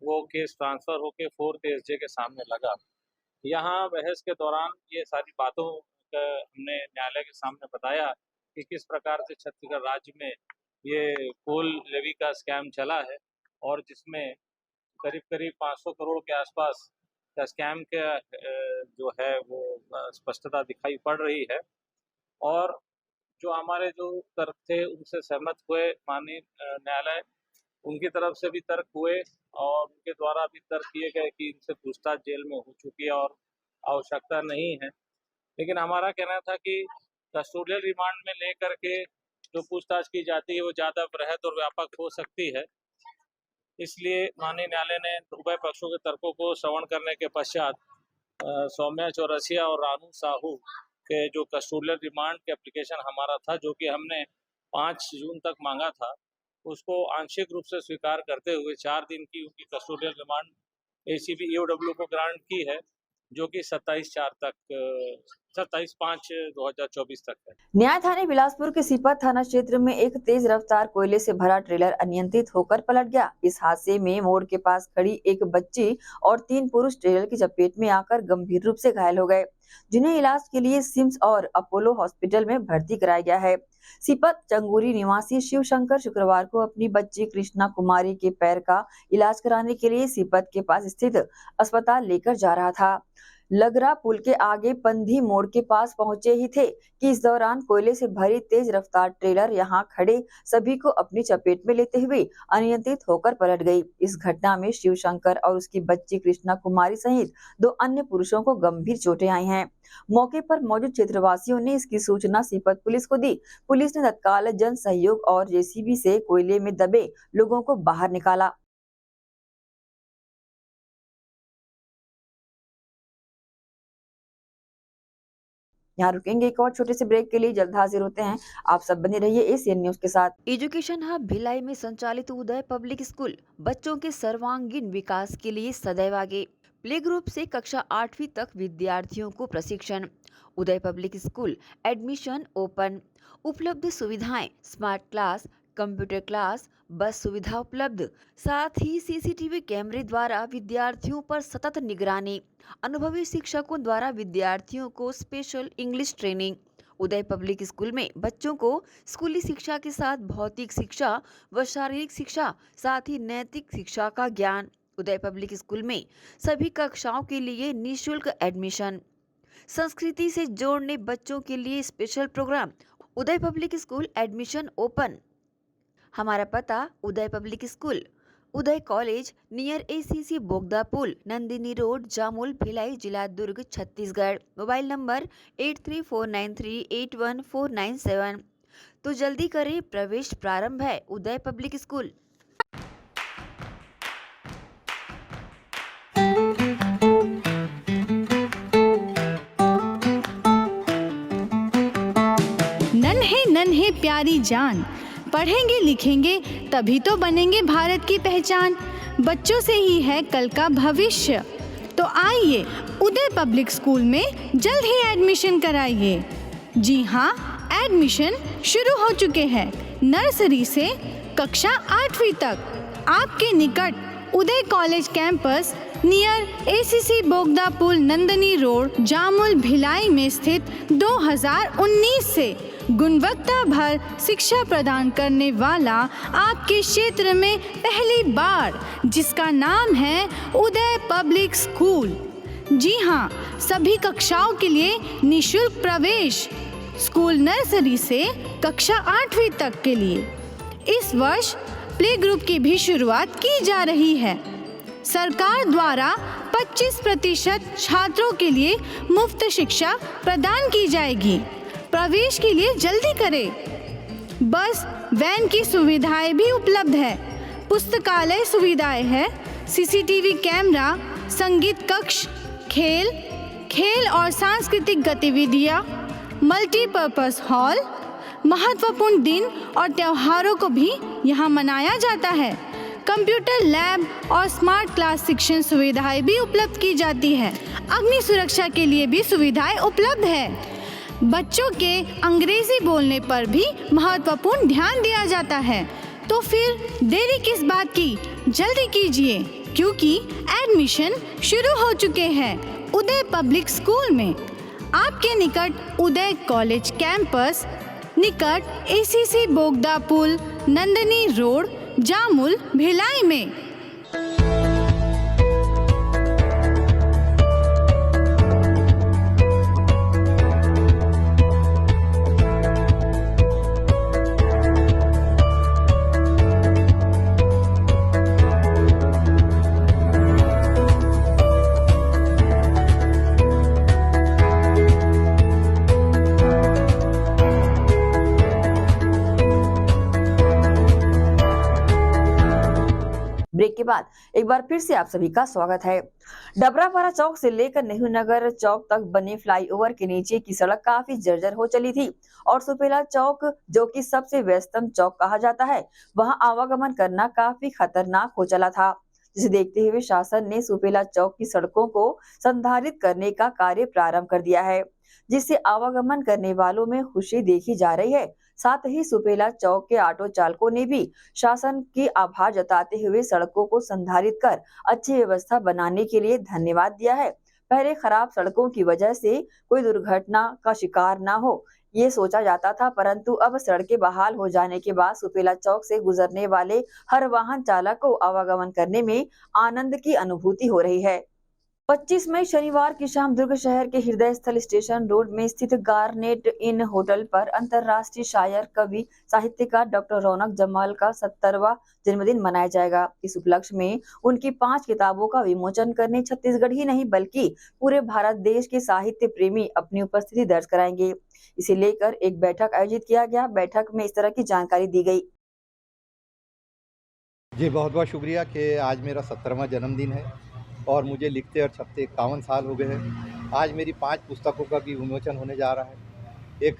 वो केस ट्रांसफर होकर 4th ASJ के सामने लगा। यहाँ बहस के दौरान ये सारी बातों का हमने न्यायालय के सामने बताया कि किस प्रकार से छत्तीसगढ़ राज्य में ये कोल लेवी का स्कैम चला है और जिसमें करीब करीब 500 करोड़ के आसपास का स्कैम का जो है वो स्पष्टता दिखाई पड़ रही है। और जो हमारे जो तर्क थे उनसे सहमत हुए माननीय न्यायालय, उनकी तरफ से भी तर्क हुए और उनके द्वारा भी तर्क किए गए कि इनसे पूछताछ जेल में हो चुकी है और आवश्यकता नहीं है। लेकिन हमारा कहना था कि कस्टोडियल रिमांड में लेकर के जो पूछताछ की जाती है वो ज़्यादा बृहद और व्यापक हो सकती है, इसलिए माननीय न्यायालय ने उभय पक्षों के तर्कों को श्रवण करने के पश्चात सौम्या चौरसिया और रानू साहू के जो कस्टोडियल रिमांड के एप्लीकेशन हमारा था, जो कि हमने 5 जून तक मांगा था, उसको आंशिक रूप से स्वीकार करते हुए 4 दिन की उनकी कस्टोडियल रिमांड ACB EOW को ग्रांट की है, जो कि 27/5/2024 तक है। न्याय थाने बिलासपुर के सीपत थाना क्षेत्र में एक तेज रफ्तार कोयले से भरा ट्रेलर अनियंत्रित होकर पलट गया। इस हादसे में मोड़ के पास खड़ी एक बच्ची और 3 पुरुष ट्रेलर की चपेट में आकर गंभीर रूप से घायल हो गए, जिन्हें इलाज के लिए सिम्स और अपोलो हॉस्पिटल में भर्ती कराया गया है। सीपत चंगूरी निवासी शिवशंकर शुक्रवार को अपनी बच्ची कृष्णा कुमारी के पैर का इलाज कराने के लिए सीपत के पास स्थित अस्पताल लेकर जा रहा था। लगरा पुल के आगे पंधी मोड़ के पास पहुंचे ही थे कि इस दौरान कोयले से भरी तेज रफ्तार ट्रेलर यहां खड़े सभी को अपनी चपेट में लेते हुए अनियंत्रित होकर पलट गई। इस घटना में शिवशंकर और उसकी बच्ची कृष्णा कुमारी सहित 2 अन्य पुरुषों को गंभीर चोटें आई हैं। मौके पर मौजूद क्षेत्रवासियों ने इसकी सूचना सीपत पुलिस को दी। पुलिस ने तत्काल जन सहयोग और JCB से कोयले में दबे लोगों को बाहर निकाला। यहाँ रुकेंगे एक और छोटे से ब्रेक के लिए, जल्द हाजिर होते हैं। आप सब बने रहिए ACN न्यूज के साथ। एजुकेशन हब भिलाई में संचालित उदय पब्लिक स्कूल बच्चों के सर्वांगीण विकास के लिए सदैव आगे। प्ले ग्रुप से कक्षा 8वीं तक विद्यार्थियों को प्रशिक्षण। उदय पब्लिक स्कूल एडमिशन ओपन। उपलब्ध सुविधाएं स्मार्ट क्लास, कंप्यूटर क्लास, बस सुविधा उपलब्ध, साथ ही सीसीटीवी कैमरे द्वारा विद्यार्थियों पर सतत निगरानी, अनुभवी शिक्षकों द्वारा विद्यार्थियों को स्पेशल इंग्लिश ट्रेनिंग। उदय पब्लिक स्कूल में बच्चों को स्कूली शिक्षा के साथ भौतिक शिक्षा व शारीरिक शिक्षा, साथ ही नैतिक शिक्षा का ज्ञान। उदय पब्लिक स्कूल में सभी कक्षाओं के लिए निःशुल्क एडमिशन, संस्कृति से जोड़ने बच्चों के लिए स्पेशल प्रोग्राम। उदय पब्लिक स्कूल एडमिशन ओपन। हमारा पता उदय पब्लिक स्कूल, उदय कॉलेज नियर एसीसी बोगदा पुल, नंदिनी रोड, जामुल, भिलाई, जिला दुर्ग, छत्तीसगढ़। Mobile number 8349381497। तो जल्दी करें, प्रवेश प्रारंभ है। उदय पब्लिक स्कूल। नन्हे नन्हे प्यारी जान, पढ़ेंगे लिखेंगे तभी तो बनेंगे भारत की पहचान। बच्चों से ही है कल का भविष्य, तो आइए उदय पब्लिक स्कूल में जल्द ही एडमिशन कराइए। जी हाँ, एडमिशन शुरू हो चुके हैं। नर्सरी से कक्षा 8वीं तक आपके निकट उदय कॉलेज कैंपस नियर एसीसी बोगदा पुल, नंदिनी रोड, जामुल, भिलाई में स्थित 2019 से गुणवत्ता भर शिक्षा प्रदान करने वाला आपके क्षेत्र में पहली बार, जिसका नाम है उदय पब्लिक स्कूल। जी हाँ, सभी कक्षाओं के लिए निःशुल्क प्रवेश। स्कूल नर्सरी से कक्षा 8वीं तक के लिए इस वर्ष प्ले ग्रुप की भी शुरुआत की जा रही है। सरकार द्वारा 25% छात्रों के लिए मुफ्त शिक्षा प्रदान की जाएगी। प्रवेश के लिए जल्दी करें। बस वैन की सुविधाएं भी उपलब्ध है। पुस्तकालय सुविधाएं है, सीसीटीवी कैमरा, संगीत कक्ष, खेल और सांस्कृतिक गतिविधियां, मल्टीपर्पस हॉल। महत्वपूर्ण दिन और त्योहारों को भी यहाँ मनाया जाता है। कंप्यूटर लैब और स्मार्ट क्लास शिक्षण सुविधाएं भी उपलब्ध की जाती है। अग्नि सुरक्षा के लिए भी सुविधाएं उपलब्ध है। बच्चों के अंग्रेजी बोलने पर भी महत्वपूर्ण ध्यान दिया जाता है। तो फिर देरी किस बात की, जल्दी कीजिए, क्योंकि एडमिशन शुरू हो चुके हैं उदय पब्लिक स्कूल में। आपके निकट उदय कॉलेज कैंपस निकट एसीसी बोगदा पुल, नंदिनी रोड, जामुल, भिलाई में। ब्रेक के बाद एक बार फिर से आप सभी का स्वागत है। डबरापारा चौक से लेकर नेहरू नगर चौक तक बने फ्लाईओवर के नीचे की सड़क काफी जर्जर हो चली थी और सुपेला चौक, जो कि सबसे व्यस्तम चौक कहा जाता है, वहां आवागमन करना काफी खतरनाक हो चला था। जिसे देखते हुए शासन ने सुपेला चौक की सड़कों को संधारित करने का कार्य प्रारंभ कर दिया है, जिससे आवागमन करने वालों में खुशी देखी जा रही है। साथ ही सुपेला चौक के ऑटो चालकों ने भी शासन की आभार जताते हुए सड़कों को संधारित कर अच्छी व्यवस्था बनाने के लिए धन्यवाद दिया है। पहले खराब सड़कों की वजह से कोई दुर्घटना का शिकार ना हो, ये सोचा जाता था, परंतु अब सड़कें बहाल हो जाने के बाद सुपेला चौक से गुजरने वाले हर वाहन चालक को आवागमन करने में आनंद की अनुभूति हो रही है। 25 मई शनिवार की शाम दुर्ग शहर के हृदय स्थल स्टेशन रोड में स्थित गार्नेट इन होटल पर अंतर्राष्ट्रीय शायर, कवि, साहित्यकार डॉक्टर रौनक जमाल का 70वां जन्मदिन मनाया जाएगा। इस उपलक्ष्य में उनकी 5 किताबों का विमोचन करने छत्तीसगढ़ ही नहीं बल्कि पूरे भारत देश के साहित्य प्रेमी अपनी उपस्थिति दर्ज कराएंगे। इसे लेकर एक बैठक आयोजित किया गया। बैठक में इस तरह की जानकारी दी गई। जी बहुत बहुत शुक्रिया कि आज मेरा 70वां जन्मदिन है और मुझे लिखते और छपते 51 साल हो गए हैं। आज मेरी 5 पुस्तकों का भी विमोचन होने जा रहा है। एक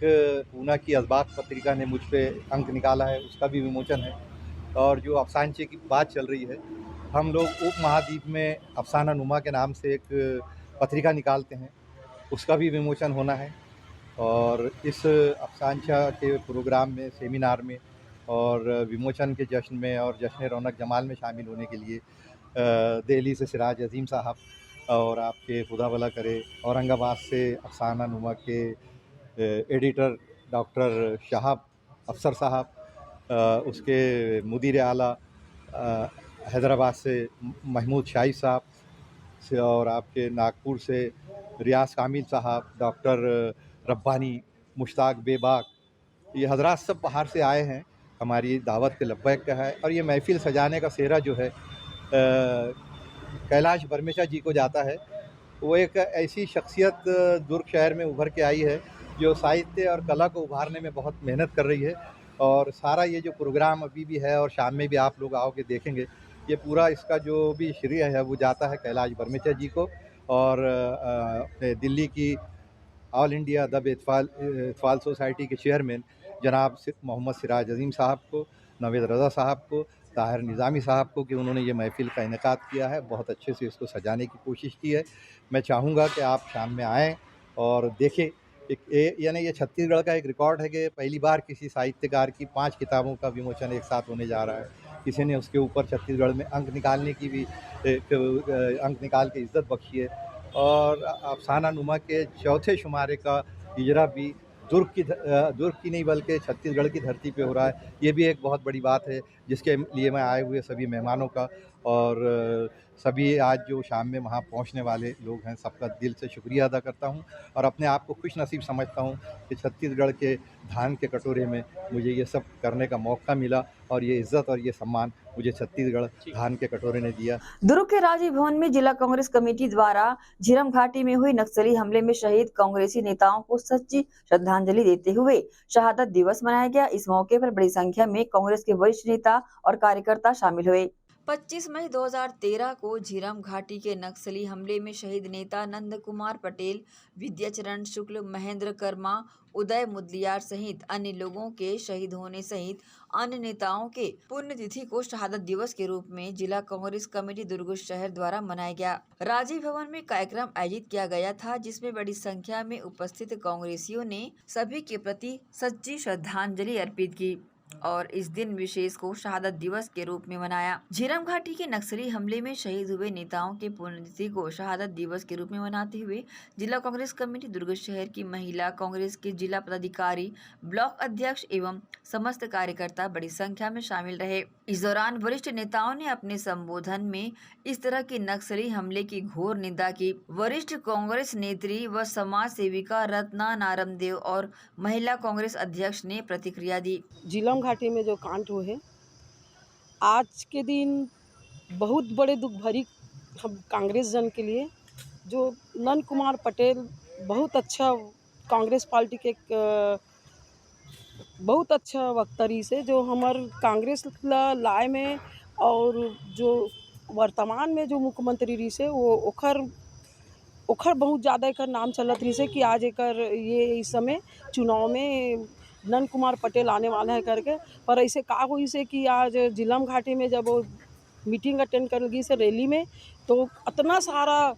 पूना की अखबार पत्रिका ने मुझ पे अंक निकाला है, उसका भी विमोचन है। और जो अफसानचे की बात चल रही है, हम लोग उप महाद्वीप में अफसाना नुमा के नाम से एक पत्रिका निकालते हैं, उसका भी विमोचन होना है। और इस अफसानचा के प्रोग्राम में, सेमिनार में और विमोचन के जश्न में और जश्न रौनक जमाल में शामिल होने के लिए दिल्ली से सिराज अजीम साहब और आपके खुदा भला करे औरंगाबाद से अफसाना नुमा के एडिटर डॉक्टर शहाब अफसर साहब, उसके मुदीर आला हैदराबाद से महमूद शाही साहब से और आपके नागपुर से रियाज कामिल साहब, डॉक्टर रब्बानी, मुश्ताक बेबाक, ये हजरात सब बाहर से आए हैं, हमारी दावत के लब्बैक का है। और ये महफ़िल सजाने का सेहरा जो है कैलाश बर्मेशा जी को जाता है। वो एक ऐसी शख्सियत दुर्ग शहर में उभर के आई है जो साहित्य और कला को उभारने में बहुत मेहनत कर रही है। और सारा ये जो प्रोग्राम अभी भी है और शाम में भी आप लोग आओगे देखेंगे, ये पूरा इसका जो भी श्रेय है वो जाता है कैलाश बर्मेशा जी को और दिल्ली की ऑल इंडिया दब इत्फाल सोसाइटी के चेयरमैन जनाब मोहम्मद सिराज अजीम साहब को, नवेद रज़ा साहब को, ताहिर निज़ामी साहब को कि उन्होंने ये महफ़िल का इनेकाद किया है, बहुत अच्छे से इसको सजाने की कोशिश की है। मैं चाहूँगा कि आप शाम में आएँ और देखें। यानी ये छत्तीसगढ़ का एक रिकॉर्ड है कि पहली बार किसी साहित्यकार की 5 किताबों का विमोचन एक साथ होने जा रहा है। किसी ने उसके ऊपर छत्तीसगढ़ में अंक निकालने की भी अंक निकाल के इज़्ज़त बख्शी है। और अफसाना नुमा के चौथे शुमारे का इजरा भी दुर्ग की नहीं बल्कि छत्तीसगढ़ की धरती पे हो रहा है। ये भी एक बहुत बड़ी बात है जिसके लिए मैं आए हुए सभी मेहमानों का और सभी आज जो शाम में वहाँ पहुँचने वाले लोग हैं सबका दिल से शुक्रिया अदा करता हूँ और अपने आप को खुश नसीब समझता हूँ कि छत्तीसगढ़ के धान के कटोरे में मुझे ये सब करने का मौका मिला और ये इज्जत और ये सम्मान मुझे छत्तीसगढ़ धान के कटोरे ने दिया। दुर्ग के राजीव भवन में जिला कांग्रेस कमेटी द्वारा झीरम घाटी में हुई नक्सली हमले में शहीद कांग्रेसी नेताओं को सच्ची श्रद्धांजलि देते हुए शहादत दिवस मनाया गया। इस मौके पर बड़ी संख्या में कांग्रेस के वरिष्ठ नेता और कार्यकर्ता शामिल हुए। 25 मई 2013 को झीरम घाटी के नक्सली हमले में शहीद नेता नंद कुमार पटेल, विद्याचरण शुक्ल, महेंद्र कर्मा, उदय मुदलियार सहित अन्य लोगों के शहीद होने सहित अन्य नेताओं के पुण्यतिथि को शहादत दिवस के रूप में जिला कांग्रेस कमेटी दुर्ग शहर द्वारा मनाया गया। राजीव भवन में कार्यक्रम आयोजित किया गया था जिसमें बड़ी संख्या में उपस्थित कांग्रेसियों ने सभी के प्रति सच्ची श्रद्धांजलि अर्पित की और इस दिन विशेष को शहादत दिवस के रूप में मनाया। झीरम घाटी के नक्सली हमले में शहीद हुए नेताओं के पुण्यतिथि को शहादत दिवस के रूप में मनाते हुए जिला कांग्रेस कमेटी दुर्ग शहर की महिला कांग्रेस के जिला पदाधिकारी, ब्लॉक अध्यक्ष एवं समस्त कार्यकर्ता बड़ी संख्या में शामिल रहे। इस दौरान वरिष्ठ नेताओं ने अपने संबोधन में इस तरह के नक्सली हमले की घोर निंदा की। वरिष्ठ कांग्रेस नेत्री व समाज सेविका रत्ना नारमदेव और महिला कांग्रेस अध्यक्ष ने प्रतिक्रिया दी। झीरम घाटी में जो कांड हुए आज के दिन बहुत बड़े दुख भरी हम कांग्रेस जन के लिए, जो नंद कुमार पटेल बहुत अच्छा कांग्रेस पार्टी के बहुत अच्छा वक्ता रही से जो हमार कांग्रेस लाए में और जो वर्तमान में जो मुख्यमंत्री रही से वो ओखर बहुत ज़्यादा एक नाम चलत रही से कि आज एक ये इस समय चुनाव में नंद कुमार पटेल आने वाला है करके। पर ऐसे का हुई से कि आज झीरम घाटी में जब वो मीटिंग अटेंड कर गई से रैली में तो इतना सारा,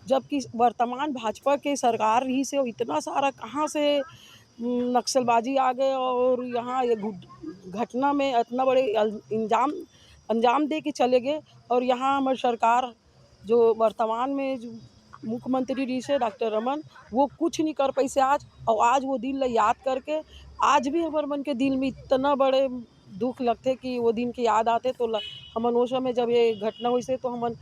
जबकि वर्तमान भाजपा के सरकार रही से इतना सारा कहाँ से नक्सलबाजी आ गए और यहाँ ये घटना में इतना बड़े अंजाम दे के चले गए। और यहाँ हमारी सरकार जो वर्तमान में जो मुख्यमंत्री रही से डॉक्टर रमन, वो कुछ नहीं कर पाई से आज। और आज वो दिन याद करके आज भी हमारे मन के दिल में इतना बड़े दुख लगते कि वो दिन की याद आते तो हमन उस समय जब ये घटना हुई से तो हमन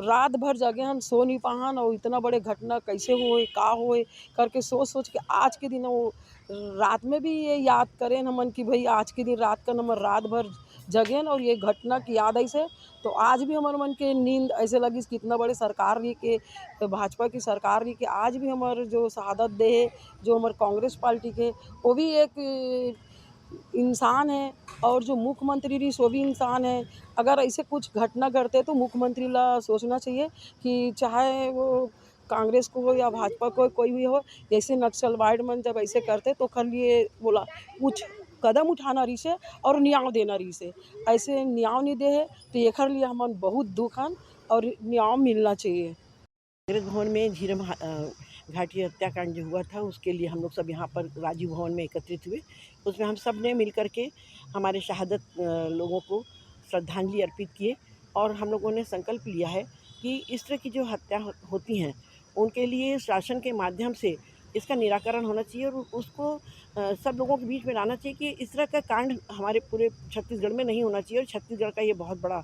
रात भर जगे हन, सो नहीं पाहन और इतना बड़े घटना कैसे हुए का हुए करके सोच के आज के दिन वो रात में भी ये याद करें हमन कि भाई आज के दिन रात का नंबर रात भर जगेन और ये घटना की याद ऐसे तो आज भी हमारे मन के नींद ऐसे लगी कि इतना बड़े सरकार रही के भाजपा की सरकार रही कि आज भी हमारे जो शहादत दे है जो हमारे कांग्रेस पार्टी के वो भी एक इंसान है और जो मुख्यमंत्री रही वो भी इंसान है। अगर ऐसे कुछ घटना करते तो मुख्यमंत्री ला सोचना चाहिए कि चाहे वो कांग्रेस को हो या भाजपा को कोई भी हो, ऐसे नक्सलवाद मन जब ऐसे करते तो कर लिए बोला कुछ कदम उठाना रही से और न्याय देना रही से, ऐसे न्याय नहीं दे है तो ये कर लिए हमन बहुत दुख हन और न्याय मिलना चाहिए। कांग्रेस भवन में झीरम घाटी हत्याकांड जो हुआ था उसके लिए हम लोग सब यहाँ पर राजीव भवन में एकत्रित हुए। उसमें हम सब ने मिल करके हमारे शहादत लोगों को श्रद्धांजलि अर्पित किए और हम लोगों ने संकल्प लिया है कि इस तरह की जो हत्या होती हैं उनके लिए शासन के माध्यम से इसका निराकरण होना चाहिए और उसको सब लोगों के बीच में लाना चाहिए कि इस तरह का कांड हमारे पूरे छत्तीसगढ़ में नहीं होना चाहिए। और छत्तीसगढ़ का ये बहुत बड़ा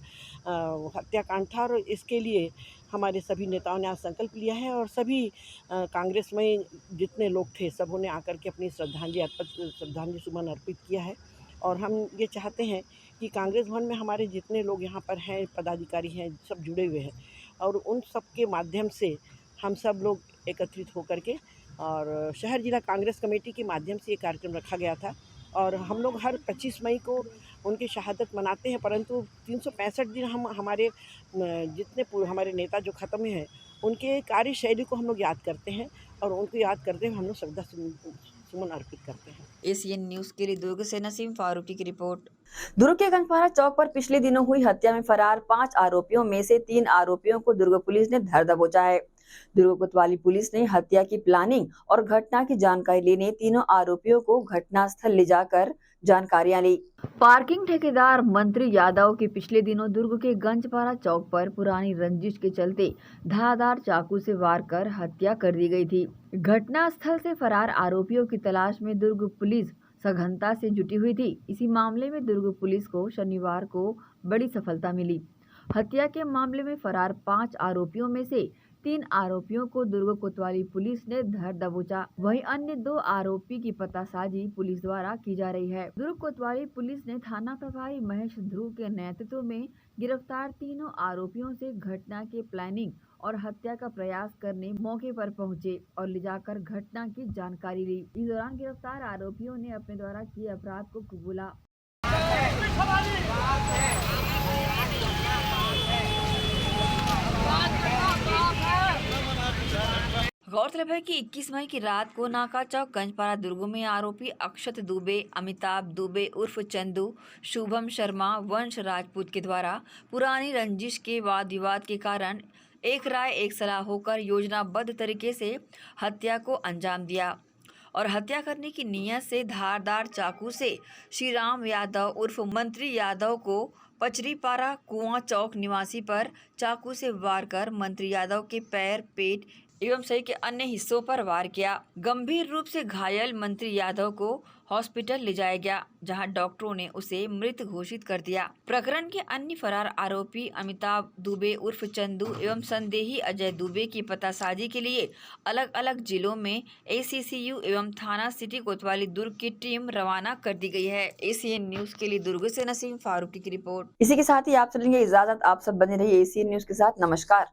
हत्याकांड था और इसके लिए हमारे सभी नेताओं ने आज संकल्प लिया है और सभी कांग्रेस में जितने लोग थे सबों ने आकर के अपनी श्रद्धांजलि सुमन अर्पित किया है। और हम ये चाहते हैं कि कांग्रेस भवन में हमारे जितने लोग यहाँ पर हैं, पदाधिकारी हैं, सब जुड़े हुए हैं और उन सब के माध्यम से हम सब लोग एकत्रित होकर के और शहर जिला कांग्रेस कमेटी के माध्यम से ये कार्यक्रम रखा गया था। और हम लोग हर 25 मई को उनकी शहादत मनाते हैं, परंतु 365 दिन हम हमारे जितने हमारे नेता जो ख़त्म हुए हैं उनके कार्यशैली को हम लोग याद करते हैं और उनको याद करते हुए हम लोग श्रद्धा सुमन अर्पित करते हैं। एसीएन न्यूज़ के लिए दुर्ग से नसीम फारूकी की रिपोर्ट। दुर्ग के गंजपारा चौक पर पिछले दिनों हुई हत्या में फरार 5 आरोपियों में से 3 आरोपियों को दुर्ग पुलिस ने धर दबोचा है। दुर्ग कोतवाली पुलिस ने हत्या की प्लानिंग और घटना की जानकारी लेने तीनों आरोपियों को घटनास्थल ले जाकर जानकारियां ली। पार्किंग ठेकेदार मंत्री यादव की पिछले दिनों दुर्ग के गंजपारा चौक पर पुरानी रंजिश के चलते धारदार चाकू से वार कर हत्या कर दी गई थी। घटनास्थल से फरार आरोपियों की तलाश में दुर्ग पुलिस सघनता से जुटी हुई थी। इसी मामले में दुर्ग पुलिस को शनिवार को बड़ी सफलता मिली। हत्या के मामले में फरार 5 आरोपियों में से 3 आरोपियों को दुर्ग कोतवाली पुलिस ने धर दबोचा। वहीं अन्य 2 आरोपी की पतासाजी पुलिस द्वारा की जा रही है। दुर्ग कोतवाली पुलिस ने थाना प्रभारी महेश ध्रुव के नेतृत्व में गिरफ्तार तीनों आरोपियों से घटना के प्लानिंग और हत्या का प्रयास करने मौके पर पहुंचे और ले जाकर घटना की जानकारी ली। इस दौरान गिरफ्तार आरोपियों ने अपने द्वारा किए अपराध को कबूला। गौरतलब है कि 21 मई की रात को नाका चौक गंजपारा दुर्ग में आरोपी अक्षत दुबे, अमिताभ दुबे उर्फ चंदू, शुभम शर्मा, वंश राजपूत के द्वारा पुरानी रंजिश के वाद विवाद के कारण एक राय एक सलाह होकर योजनाबद्ध तरीके से हत्या को अंजाम दिया और हत्या करने की नीयत से धारदार चाकू से श्री राम यादव उर्फ मंत्री यादव को पचरीपारा कुआं चौक निवासी पर चाकू से वार कर मंत्री यादव के पैर, पेट एवं शरीर के अन्य हिस्सों पर वार किया। गंभीर रूप से घायल मंत्री यादव को हॉस्पिटल ले जाया गया, जहां डॉक्टरों ने उसे मृत घोषित कर दिया। प्रकरण के अन्य फरार आरोपी अमिताभ दुबे उर्फ चंदू एवं संदेही अजय दुबे की पतासाजी के लिए अलग अलग जिलों में ACCU एवं थाना सिटी कोतवाली दुर्ग की टीम रवाना कर दी गई है। ACN न्यूज के लिए दुर्ग से नसीम फारूकी की रिपोर्ट। इसी के साथ ही आप चलेंगे इजाजत। आप सब बने रहिए ACN न्यूज के साथ। नमस्कार।